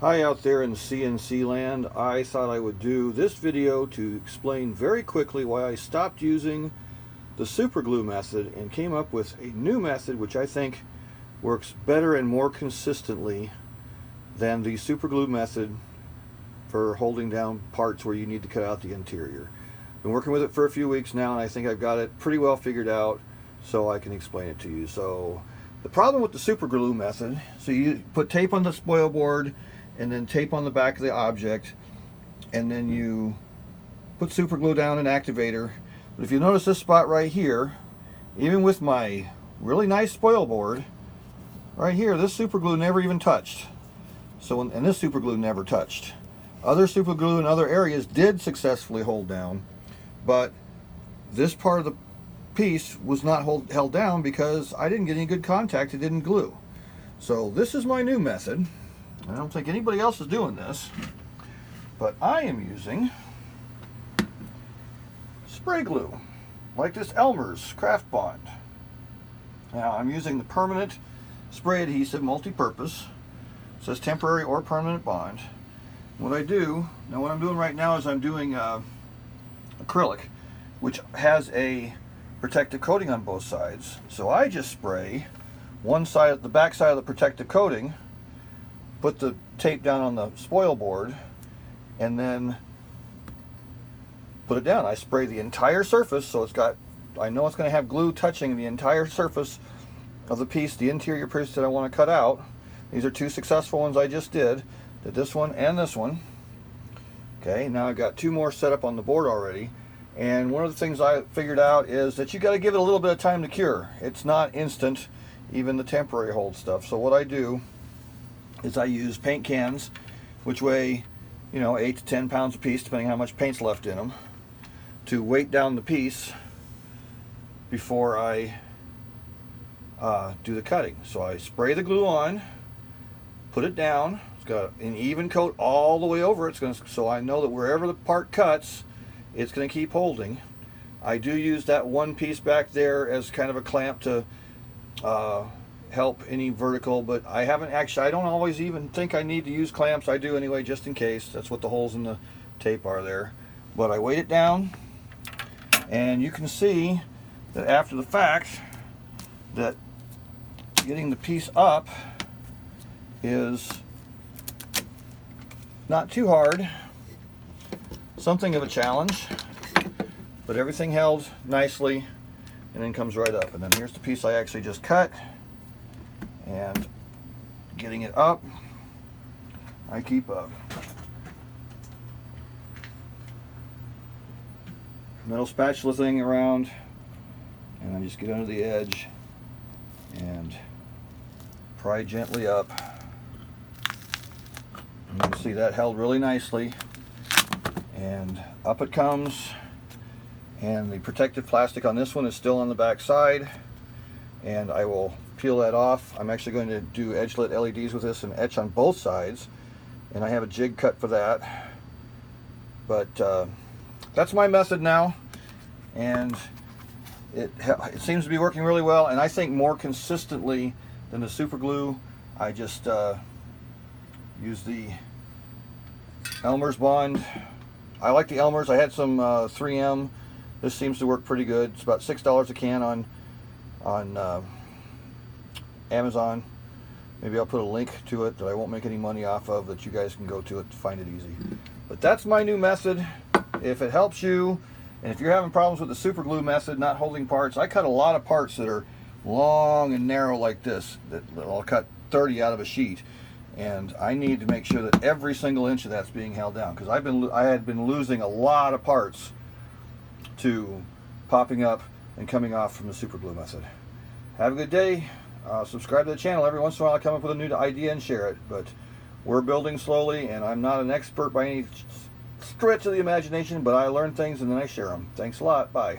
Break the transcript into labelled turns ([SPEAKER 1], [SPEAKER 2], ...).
[SPEAKER 1] Hi out there in CNC land. I thought I would do this video to explain very quickly why I stopped using the Superglue method and came up with a new method which I think works better and more consistently than the Superglue method for holding down parts where you need to cut out the interior. Been working with it for a few weeks now and I think I've got it pretty well figured out so I can explain it to you. So the problem with the Superglue method, so you put tape on the spoil board and then tape on the back of the object, and then you put super glue down an activator. But if you notice this spot right here, even with my really nice spoil board right here, this super glue never even touched. And this super glue never touched. Other super glue in other areas did successfully hold down, but this part of the piece was not held down because I didn't get any good contact. It didn't glue. So this is my new method. I don't think anybody else is doing this, but I am using spray glue, like this Elmers Craft Bond. Now I'm using the permanent spray adhesive, multi-purpose. It says temporary or permanent bond. What I'm doing right now is I'm doing acrylic, which has a protective coating on both sides. So I just spray one side, the back side of the protective coating, put the tape down on the spoil board, and then put it down. I spray the entire surface, so I know it's going to have glue touching the entire surface of the piece, the interior piece that I want to cut out. These are two successful ones I just did this one and this one. Okay, now I've got two more set up on the board already, and one of the things I figured out is that you got to give it a little bit of time to cure. It's not instant, even the temporary hold stuff. So what I do is I use paint cans, which weigh 8 to 10 pounds a piece, depending on how much paint's left in them, to weight down the piece before I do the cutting. So I spray the glue on, put it down. It's got an even coat all the way over. So I know that wherever the part cuts, it's going to keep holding. I do use that one piece back there as kind of a clamp to help any vertical, but I don't always even think I need to use clamps. I do anyway, just in case. That's what the holes in the tape are there. But I weight it down, and you can see that after the fact that getting the piece up is not too hard. Something of a challenge, but everything held nicely and then comes right up. And then here's the piece I actually just cut. And getting it up, I keep up. Metal spatula thing around, and I just get under the edge and pry gently up. And you can see that held really nicely, and up it comes. And the protective plastic on this one is still on the back side, and I will peel that off. I'm actually going to do edge-lit LEDs with this and etch on both sides, and I have a jig cut for that. But that's my method now, and it seems to be working really well, and I think more consistently than the super glue. I just use the Elmers Blind. I like the Elmers. I had some 3M. This seems to work pretty good. It's about $6 a can on Amazon. Maybe I'll put a link to it that I won't make any money off of, that you guys can go to it to find it easy. But that's my new method. If it helps you, and if you're having problems with the super glue method, not holding parts, I cut a lot of parts that are long and narrow like this, that I'll cut 30 out of a sheet, and I need to make sure that every single inch of that's being held down, because I had been losing a lot of parts to popping up and coming off from the super glue method. Have a good day. Subscribe to the channel. Every once in a while I come up with a new idea and share it, but we're building slowly, and I'm not an expert by any stretch of the imagination, but I learn things and then I share them. Thanks a lot. Bye.